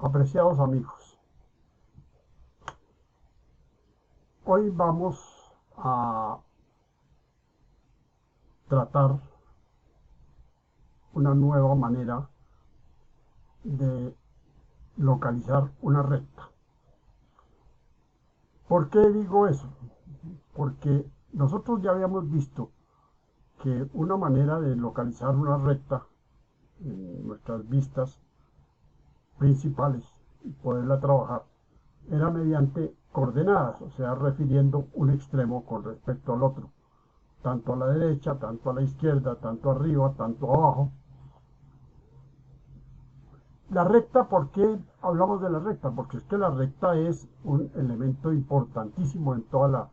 Apreciados amigos, hoy vamos a tratar una nueva manera de localizar una recta. ¿Por qué digo eso? Porque nosotros ya habíamos visto que una manera de localizar una recta en nuestras vistas principales y poderla trabajar era mediante coordenadas, o sea, refiriendo un extremo con respecto al otro, tanto a la derecha, tanto a la izquierda, tanto arriba, tanto abajo. La recta, ¿por qué hablamos de la recta? Porque es que la recta es un elemento importantísimo en toda la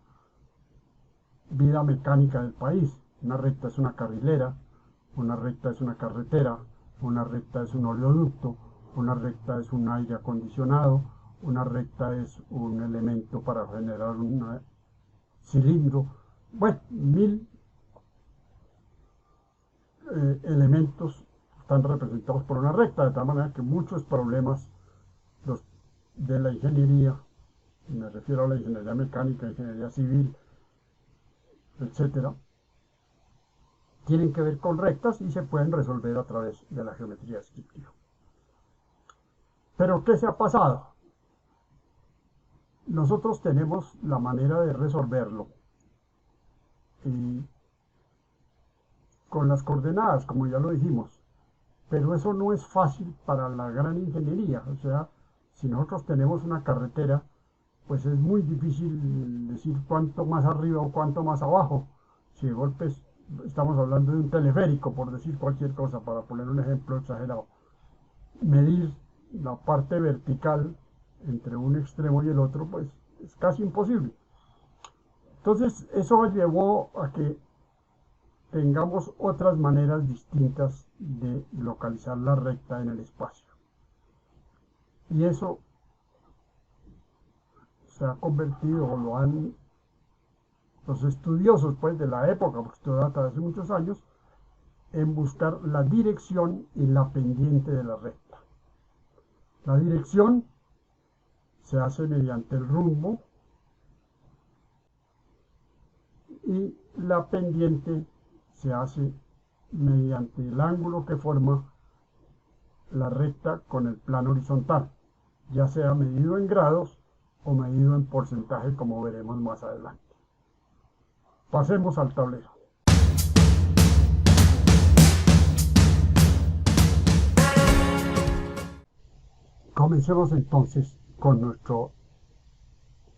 vida mecánica del país. Una recta es una carrilera, una recta es una carretera, una recta es un oleoducto, una recta es un aire acondicionado, una recta es un elemento para generar un cilindro. Bueno, mil elementos están representados por una recta, de tal manera que muchos problemas de la ingeniería, me refiero a la ingeniería mecánica, ingeniería civil, etcétera, tienen que ver con rectas y se pueden resolver a través de la geometría descriptiva. Pero ¿qué se ha pasado? Nosotros tenemos la manera de resolverlo y con las coordenadas, como ya lo dijimos, pero eso no es fácil para la gran ingeniería. O sea, si nosotros tenemos una carretera, pues es muy difícil decir cuánto más arriba o cuánto más abajo. Si de golpe estamos hablando de un teleférico, por decir cualquier cosa, para poner un ejemplo exagerado, medir la parte vertical entre un extremo y el otro, pues es casi imposible. Entonces, eso llevó a que tengamos otras maneras distintas de localizar la recta en el espacio. Y eso se ha convertido, o lo han los estudiosos pues de la época, porque esto data de hace muchos años, en buscar la dirección y la pendiente de la recta. La dirección se hace mediante el rumbo y la pendiente se hace mediante el ángulo que forma la recta con el plano horizontal, ya sea medido en grados o medido en porcentaje, como veremos más adelante. Pasemos al tablero. Comencemos entonces con nuestro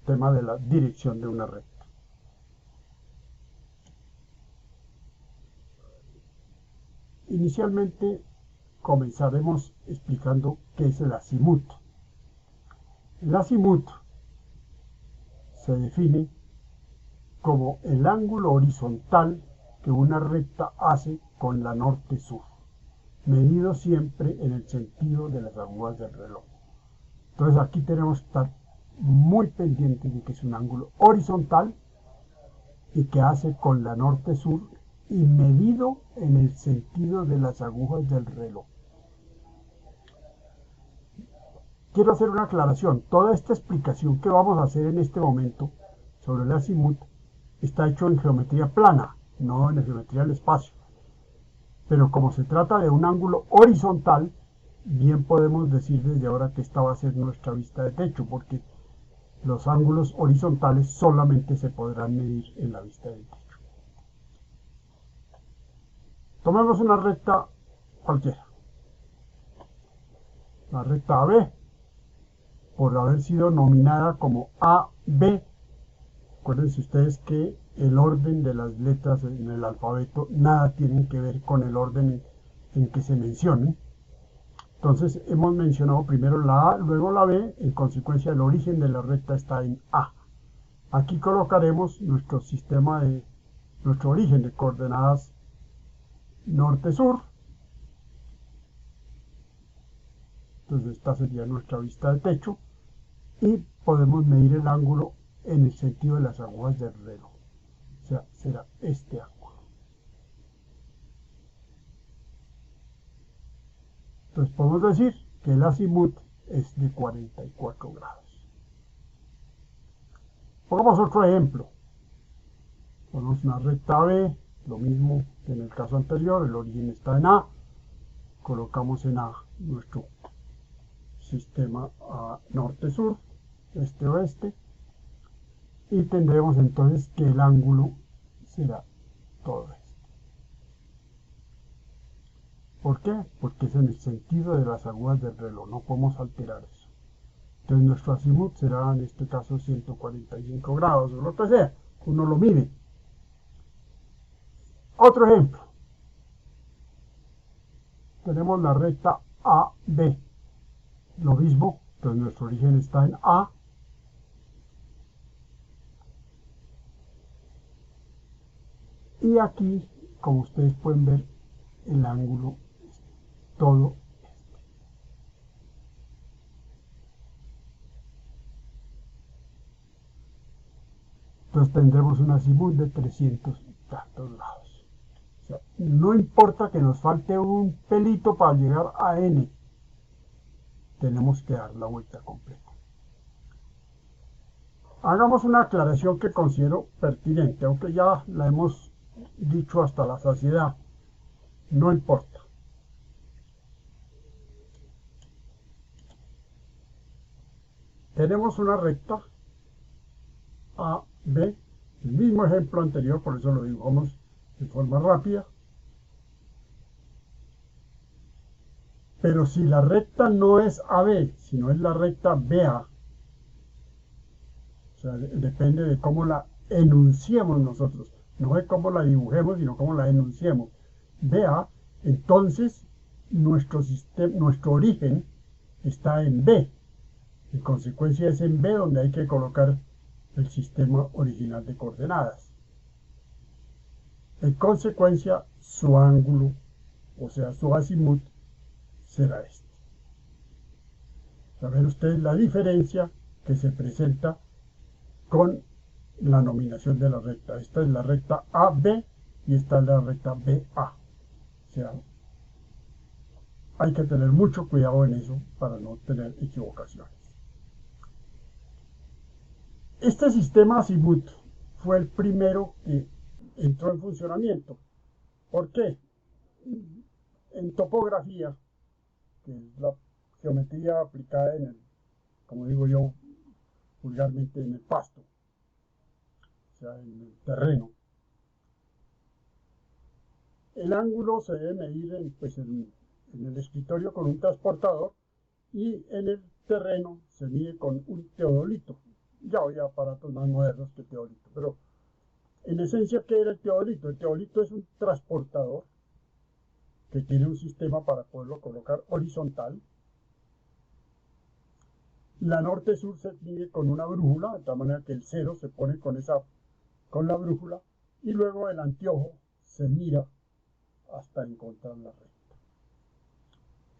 tema de la dirección de una recta. Inicialmente comenzaremos explicando qué es el azimut. El azimut se define como el ángulo horizontal que una recta hace con la norte-sur, medido siempre en el sentido de las agujas del reloj. Entonces aquí tenemos que estar muy pendientes de que es un ángulo horizontal y que hace con la norte-sur y medido en el sentido de las agujas del reloj. Quiero hacer una aclaración. Toda esta explicación que vamos a hacer en este momento sobre el azimut está hecho en geometría plana, no en geometría del espacio. Pero como se trata de un ángulo horizontal, bien podemos decir desde ahora que esta va a ser nuestra vista de techo, porque los ángulos horizontales solamente se podrán medir en la vista del techo. Tomemos una recta cualquiera. La recta AB, por haber sido nominada como AB. Acuérdense ustedes que el orden de las letras en el alfabeto nada tienen que ver con el orden en que se mencionen. Entonces hemos mencionado primero la A, luego la B, en consecuencia el origen de la recta está en A. Aquí colocaremos nuestro sistema de nuestro origen de coordenadas norte-sur. Entonces esta sería nuestra vista de techo y podemos medir el ángulo en el sentido de las agujas del reloj. O sea, será este ángulo. Entonces podemos decir que el azimut es de 44 grados. Pongamos otro ejemplo. Ponemos una recta B, lo mismo que en el caso anterior, el origen está en A. Colocamos en A nuestro sistema norte-sur, este-oeste, y tendremos entonces que el ángulo será todo esto. ¿Por qué? Porque es en el sentido de las agujas del reloj, no podemos alterar eso. Entonces nuestro azimut será en este caso 145 grados o lo que sea, uno lo mide. Otro ejemplo, tenemos la recta AB, lo mismo, entonces nuestro origen está en A, y aquí, como ustedes pueden ver, el ángulo es todo este. Entonces tendremos un azimut de 300 y tantos grados. O sea, no importa que nos falte un pelito para llegar a N, tenemos que dar la vuelta completa. Hagamos una aclaración que considero pertinente, aunque ya la hemos dicho hasta la saciedad. No importa. Tenemos una recta A, B, el mismo ejemplo anterior, por eso lo dibujamos de forma rápida. Pero si la recta no es AB, sino es la recta BA, o sea, depende de cómo la enunciemos nosotros, no de cómo la dibujemos, sino cómo la enunciemos. BA, entonces nuestro origen está en B. En consecuencia es en B donde hay que colocar el sistema original de coordenadas. En consecuencia, su ángulo, o sea, su azimut, será este. A ver ustedes la diferencia que se presenta con la nominación de la recta. Esta es la recta AB y esta es la recta BA. O sea, hay que tener mucho cuidado en eso para no tener equivocaciones. Este sistema azimut fue el primero que entró en funcionamiento. ¿Por qué? En topografía, que es la geometría aplicada en el, como digo yo vulgarmente, en el pasto, o sea, en el terreno. El ángulo se debe medir en el escritorio con un transportador y en el terreno se mide con un teodolito. Ya hay aparatos más modernos que teodolito, pero en esencia, ¿qué era el teodolito? El teodolito es un transportador que tiene un sistema para poderlo colocar horizontal. La norte-sur se mide con una brújula, de tal manera que el cero se pone con la brújula, y luego el anteojo se mira hasta encontrar la recta.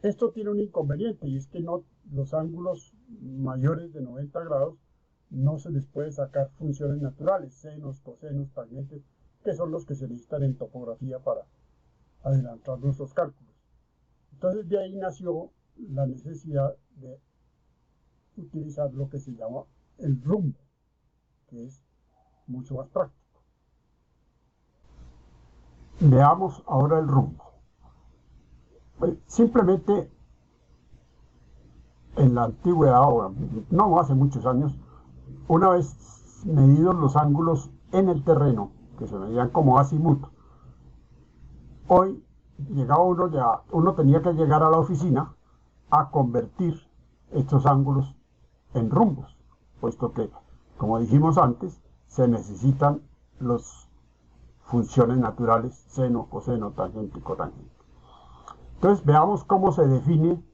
Esto tiene un inconveniente, y es que los ángulos mayores de 90 grados no se les puede sacar funciones naturales, senos, cosenos, tangentes, que son los que se necesitan en topografía para adelantar nuestros cálculos. Entonces de ahí nació la necesidad de utilizar lo que se llama el rumbo, que es mucho más práctico. Veamos ahora el rumbo. Simplemente en la antigüedad, no hace muchos años, una vez medidos los ángulos en el terreno, que se medían como azimut, hoy llegaba uno tenía que llegar a la oficina a convertir estos ángulos en rumbos, puesto que, como dijimos antes, se necesitan las funciones naturales, seno, coseno, tangente y cotangente. Entonces veamos cómo se define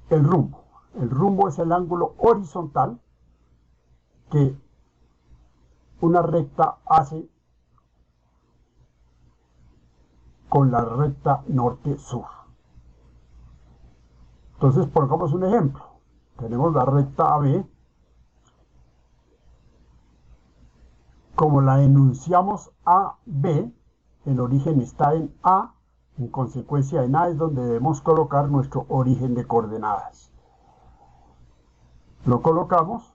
el rumbo. El rumbo es el ángulo horizontal que una recta hace con la recta norte-sur. Entonces pongamos un ejemplo. Tenemos la recta AB. Como la enunciamos AB, el origen está en A, En consecuencia en A es donde debemos colocar nuestro origen de coordenadas. Lo colocamos.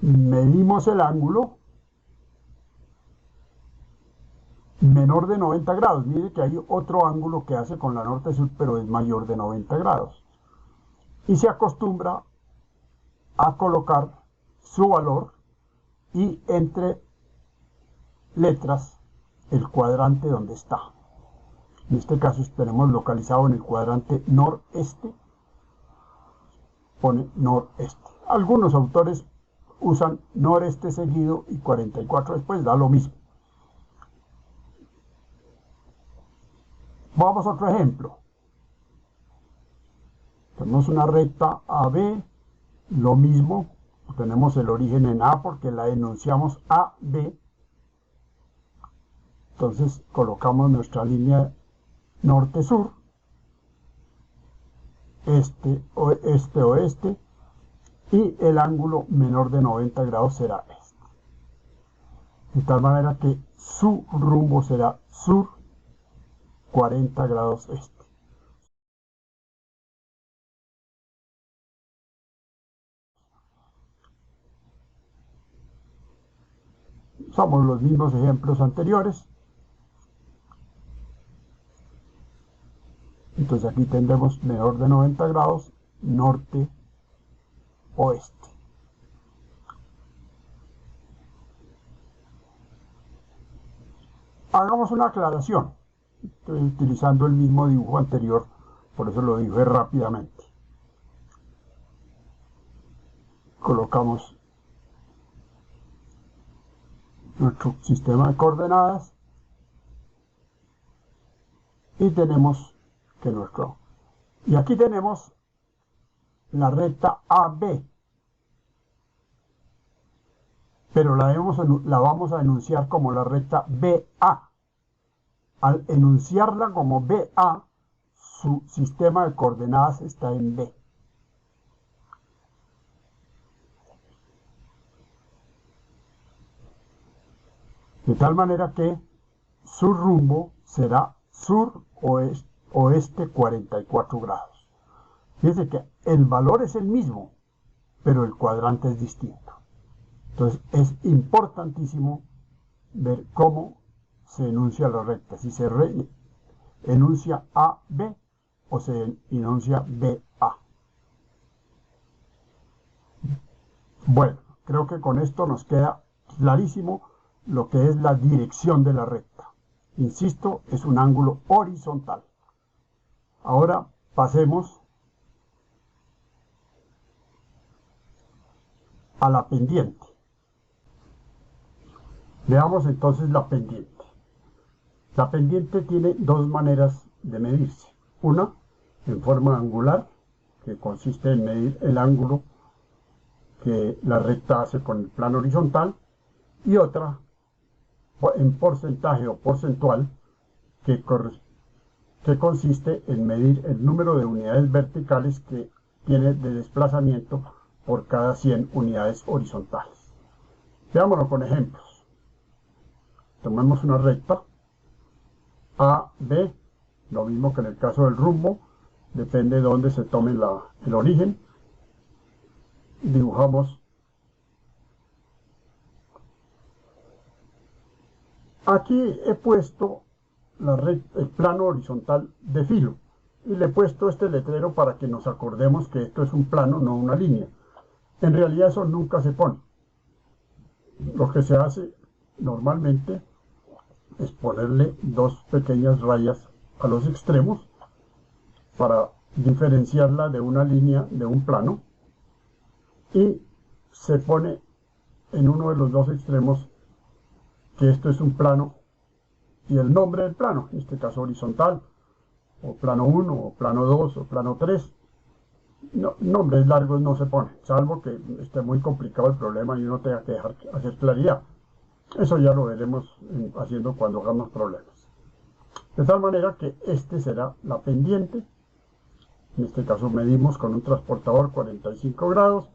Medimos el ángulo menor de 90 grados. Mire que hay otro ángulo que hace con la norte-sur, pero es mayor de 90 grados. Y se acostumbra a colocar su valor y entre letras el cuadrante donde está. En este caso tenemos localizado en el cuadrante noreste, pone noreste. Algunos autores usan noreste seguido y 44 después, da lo mismo. Vamos a otro ejemplo. Tenemos una recta AB, lo mismo, tenemos el origen en A porque la enunciamos AB. Entonces colocamos nuestra línea norte-sur, este-oeste, y el ángulo menor de 90 grados será este. De tal manera que su rumbo será sur 40 grados este. Usamos los mismos ejemplos anteriores. Entonces aquí tendremos menor de 90 grados, norte, oeste. Hagamos una aclaración. Estoy utilizando el mismo dibujo anterior, por eso lo dibujé rápidamente. Colocamos nuestro sistema de coordenadas y tenemos que y aquí tenemos la recta AB, pero la vamos a enunciar como la recta BA. Al enunciarla como BA, su sistema de coordenadas está en B. De tal manera que su rumbo será sur-oeste 44 grados. Fíjense que el valor es el mismo, pero el cuadrante es distinto. Entonces es importantísimo ver cómo se enuncia la recta, si se enuncia AB o se enuncia BA. Bueno, creo que con esto nos queda clarísimo lo que es la dirección de la recta. Insisto, es un ángulo horizontal. Ahora pasemos a la pendiente. Veamos entonces la pendiente. La pendiente tiene dos maneras de medirse. Una, en forma angular, que consiste en medir el ángulo que la recta hace con el plano horizontal, y otra, en porcentaje o porcentual, que consiste en medir el número de unidades verticales que tiene de desplazamiento por cada 100 unidades horizontales. Veámoslo con ejemplos. Tomemos una recta AB, lo mismo que en el caso del rumbo, depende de dónde se tome el origen. Dibujamos. Aquí he puesto el plano horizontal de filo y le he puesto este letrero para que nos acordemos que esto es un plano, no una línea. En realidad eso nunca se pone. Lo que se hace normalmente es ponerle dos pequeñas rayas a los extremos para diferenciarla de una línea de un plano, y se pone en uno de los dos extremos que esto es un plano y el nombre del plano, en este caso horizontal, o plano 1, o plano 2, o plano 3. No, nombres largos no se ponen, salvo que esté muy complicado el problema y uno tenga que hacer claridad. Eso ya lo veremos haciendo cuando hagamos problemas. De tal manera que este será la pendiente. En este caso medimos con un transportador 45 grados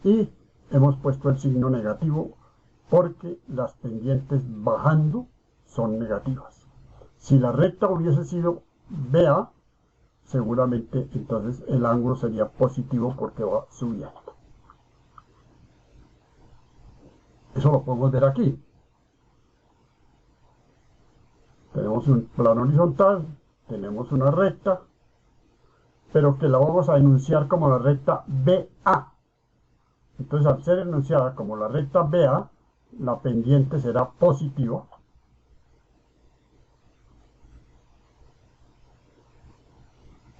y hemos puesto el signo negativo porque las pendientes bajando son negativas. Si la recta hubiese sido BA, seguramente entonces el ángulo sería positivo porque va subiendo. Eso lo podemos ver aquí. Tenemos un plano horizontal, tenemos una recta, pero que la vamos a enunciar como la recta BA. Entonces, al ser enunciada como la recta BA, la pendiente será positiva.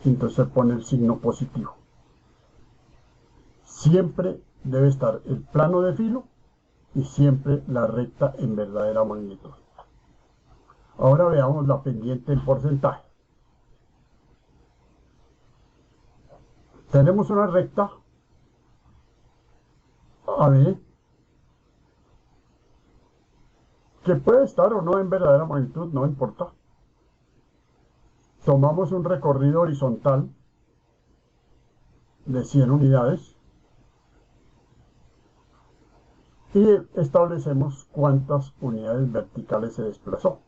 Entonces se pone el signo positivo. Siempre debe estar el plano de filo y siempre la recta en verdadera magnitud. Ahora veamos la pendiente en porcentaje. Tenemos una recta AB que puede estar o no en verdadera magnitud, no importa. Tomamos un recorrido horizontal de 100 unidades y establecemos cuántas unidades verticales se desplazó.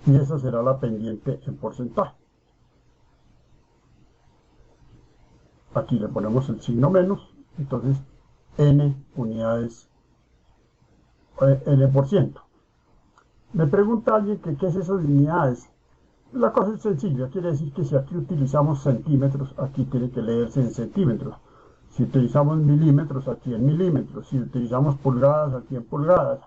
Y esa será la pendiente en porcentaje. Aquí le ponemos el signo menos, entonces n unidades, n%. Me pregunta alguien que qué es eso de unidades. La cosa es sencilla, quiere decir que si aquí utilizamos centímetros, aquí tiene que leerse en centímetros. Si utilizamos milímetros, aquí en milímetros. Si utilizamos pulgadas, aquí en pulgadas.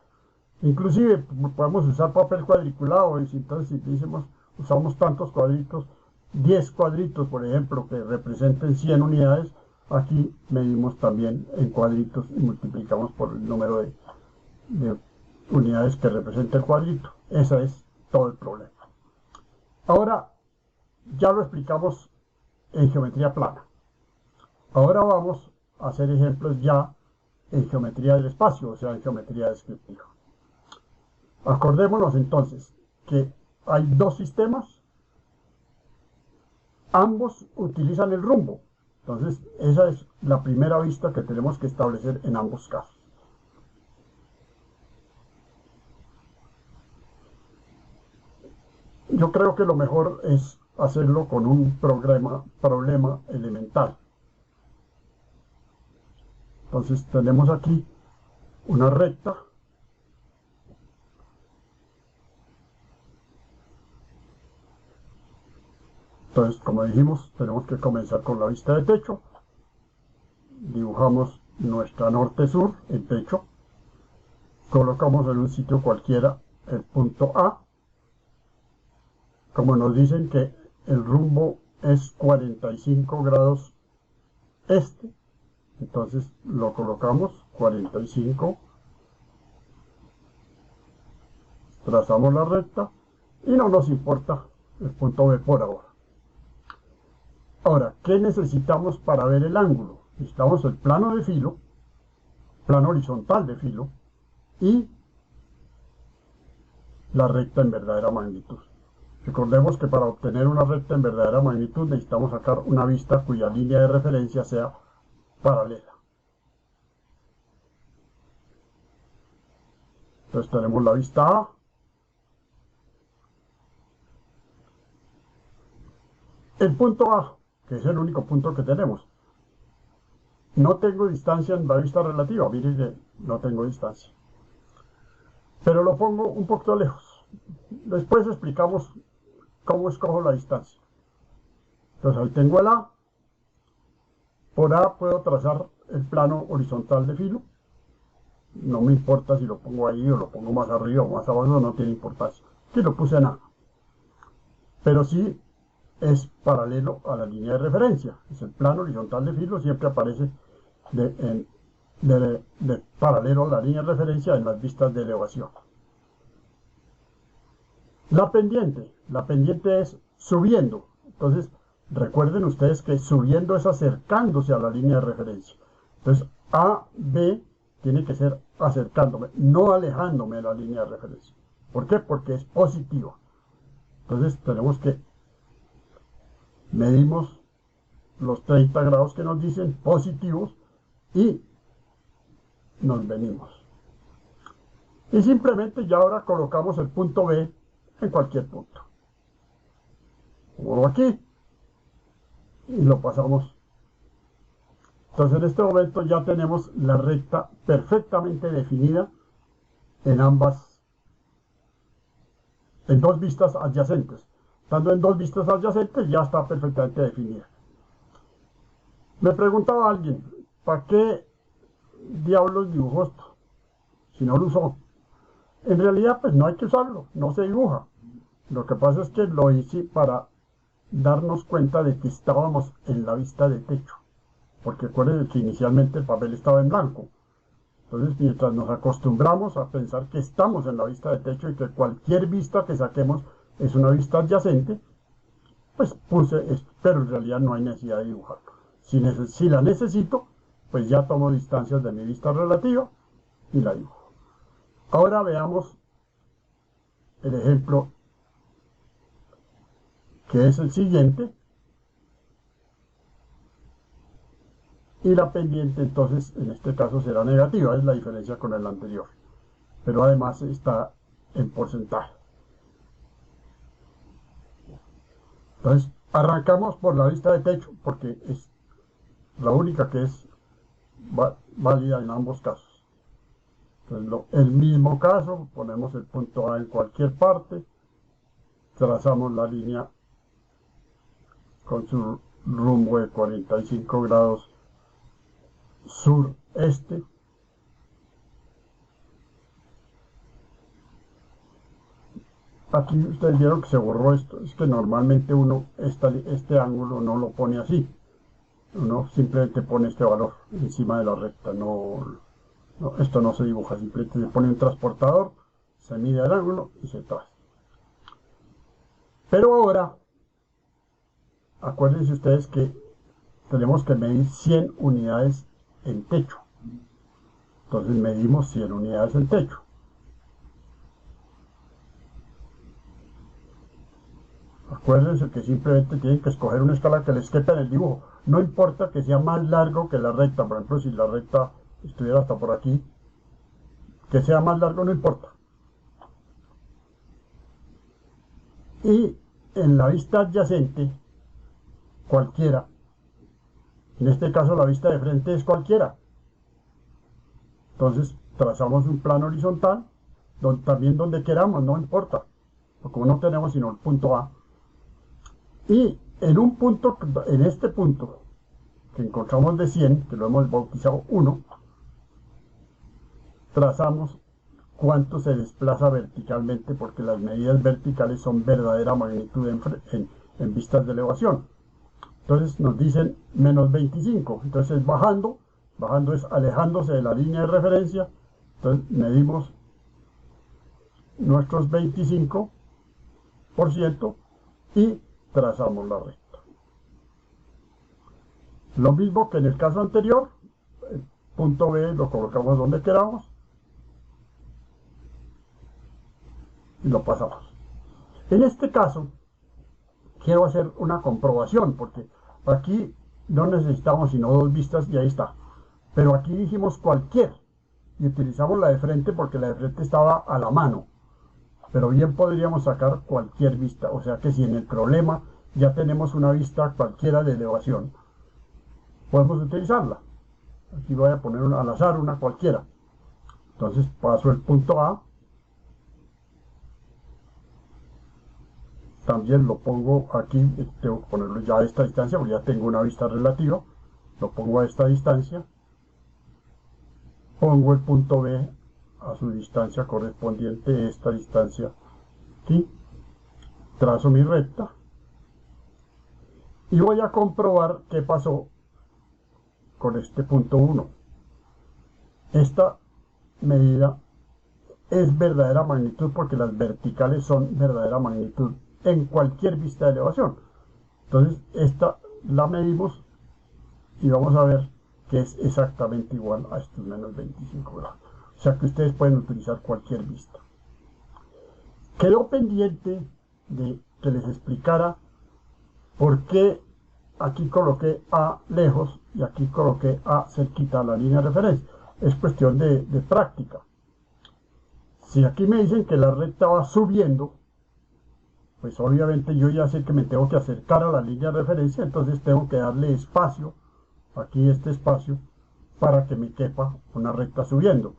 Inclusive podemos usar papel cuadriculado, y entonces si decimos, usamos tantos cuadritos, 10 cuadritos, por ejemplo, que representen 100 unidades, aquí medimos también en cuadritos y multiplicamos por el número de unidades que representa el cuadrito. Ese es todo el problema. Ahora, ya lo explicamos en geometría plana. Ahora vamos a hacer ejemplos ya en geometría del espacio, o sea, en geometría descriptiva. Acordémonos entonces que hay dos sistemas, ambos utilizan el rumbo. Entonces, esa es la primera vista que tenemos que establecer en ambos casos. Yo creo que lo mejor es hacerlo con un problema elemental. Entonces tenemos aquí una recta. Entonces, como dijimos, tenemos que comenzar con la vista de techo. Dibujamos nuestra norte-sur, el techo. Colocamos en un sitio cualquiera el punto A. Como nos dicen que el rumbo es 45 grados este, entonces lo colocamos 45, trazamos la recta y no nos importa el punto B por ahora. Ahora, ¿qué necesitamos para ver el ángulo? Necesitamos el plano de filo, plano horizontal de filo y la recta en verdadera magnitud. Recordemos que para obtener una recta en verdadera magnitud necesitamos sacar una vista cuya línea de referencia sea paralela. Entonces tenemos la vista A. El punto A, que es el único punto que tenemos. No tengo distancia en la vista relativa, miren que no tengo distancia. Pero lo pongo un poquito lejos. Después explicamos cómo escojo la distancia. Entonces ahí tengo el A. Por A puedo trazar el plano horizontal de filo. No me importa si lo pongo ahí o lo pongo más arriba o más abajo, no tiene importancia. Aquí lo puse en A. Pero sí es paralelo a la línea de referencia. Es el plano horizontal de filo, siempre aparece de paralelo a la línea de referencia en las vistas de elevación. La pendiente es subiendo. Entonces, recuerden ustedes que subiendo es acercándose a la línea de referencia. Entonces, A, B tiene que ser acercándome, no alejándome de la línea de referencia. ¿Por qué? Porque es positiva. Entonces, tenemos que medimos los 30 grados que nos dicen positivos y nos venimos. Y simplemente ya ahora colocamos el punto B en cualquier punto. Como aquí. Y lo pasamos. Entonces en este momento ya tenemos la recta perfectamente definida en dos vistas adyacentes. Estando en dos vistas adyacentes ya está perfectamente definida. Me preguntaba alguien, ¿para qué diablos dibujó esto? Si no lo usó. En realidad pues no hay que usarlo, no se dibuja. Lo que pasa es que lo hice para darnos cuenta de que estábamos en la vista de techo. Porque acuérdense que inicialmente el papel estaba en blanco. Entonces, mientras nos acostumbramos a pensar que estamos en la vista de techo y que cualquier vista que saquemos es una vista adyacente, pues puse esto, pero en realidad no hay necesidad de dibujarlo. Si la necesito, pues ya tomo distancias de mi vista relativa y la dibujo. Ahora veamos el ejemplo que es el siguiente. Y la pendiente entonces en este caso será negativa, es la diferencia con el anterior, pero además está en porcentaje. Entonces arrancamos por la vista de techo porque es la única que es válida en ambos casos. Entonces el mismo caso, ponemos el punto A en cualquier parte, trazamos la línea con su rumbo de 45 grados sureste. Aquí ustedes vieron que se borró esto, es que normalmente uno este ángulo no lo pone así, uno simplemente pone este valor encima de la recta, esto no se dibuja, simplemente se pone un transportador, se mide el ángulo y se traza. Pero ahora, acuérdense ustedes que tenemos que medir 100 unidades en techo, entonces medimos 100 unidades en techo. Acuérdense que simplemente tienen que escoger una escala que les quepa en el dibujo. No importa que sea más largo que la recta. Por ejemplo, si la recta estuviera hasta por aquí, que sea más largo no importa. Y en la vista adyacente, cualquiera. En este caso la vista de frente es cualquiera. Entonces trazamos un plano horizontal, también donde queramos, no importa. Porque no tenemos sino el punto A. Y en este punto que encontramos de 100, que lo hemos bautizado 1, trazamos cuánto se desplaza verticalmente, porque las medidas verticales son verdadera magnitud en vistas de elevación. Entonces nos dicen menos 25, entonces bajando es alejándose de la línea de referencia, entonces medimos nuestros 25% y trazamos la recta. Lo mismo que en el caso anterior, el punto B lo colocamos donde queramos y lo pasamos. En este caso, quiero hacer una comprobación, porque aquí no necesitamos sino dos vistas y ahí está. Pero aquí dijimos cualquier y utilizamos la de frente porque la de frente estaba a la mano. Pero bien podríamos sacar cualquier vista, o sea que si en el problema ya tenemos una vista cualquiera de elevación, podemos utilizarla. Aquí voy a poner al azar una cualquiera. Entonces paso el punto A, también lo pongo aquí, tengo que ponerlo ya a esta distancia porque ya tengo una vista relativa, lo pongo a esta distancia, pongo el punto B a su distancia correspondiente, esta distancia aquí, trazo mi recta y voy a comprobar qué pasó con este punto 1. Esta medida es verdadera magnitud porque las verticales son verdadera magnitud en cualquier vista de elevación. Entonces esta la medimos y vamos a ver que es exactamente igual a estos menos 25 grados. O sea que ustedes pueden utilizar cualquier vista. Quedó pendiente de que les explicara ¿Por qué aquí coloqué A lejos y aquí coloqué A cerquita a la línea de referencia? Es cuestión de práctica. Si aquí me dicen que la recta va subiendo, pues obviamente yo ya sé que me tengo que acercar a la línea de referencia, entonces tengo que darle espacio, aquí este espacio, para que me quepa una recta subiendo.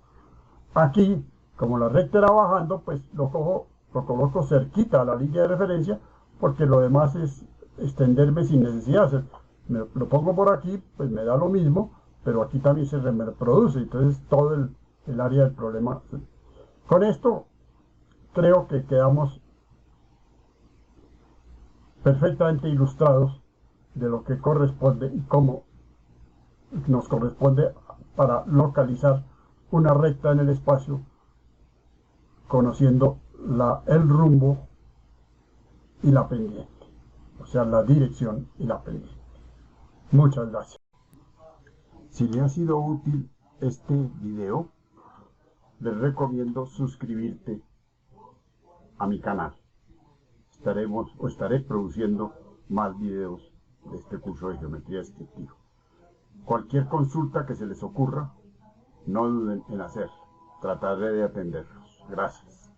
Aquí, como la recta era bajando, pues lo coloco cerquita a la línea de referencia, porque lo demás es extenderme sin necesidad. Lo pongo por aquí, pues me da lo mismo, pero aquí también se reproduce, entonces todo el área del problema. Con esto creo que quedamos perfectamente ilustrados de lo que corresponde y cómo nos corresponde para localizar una recta en el espacio, conociendo el rumbo y la pendiente, o sea, la dirección y la pendiente. Muchas gracias. Si le ha sido útil este video, les recomiendo suscribirte a mi canal. Estaré produciendo más videos de este curso de geometría descriptiva. Cualquier consulta que se les ocurra, no duden en hacer. Trataré de atenderlos. Gracias.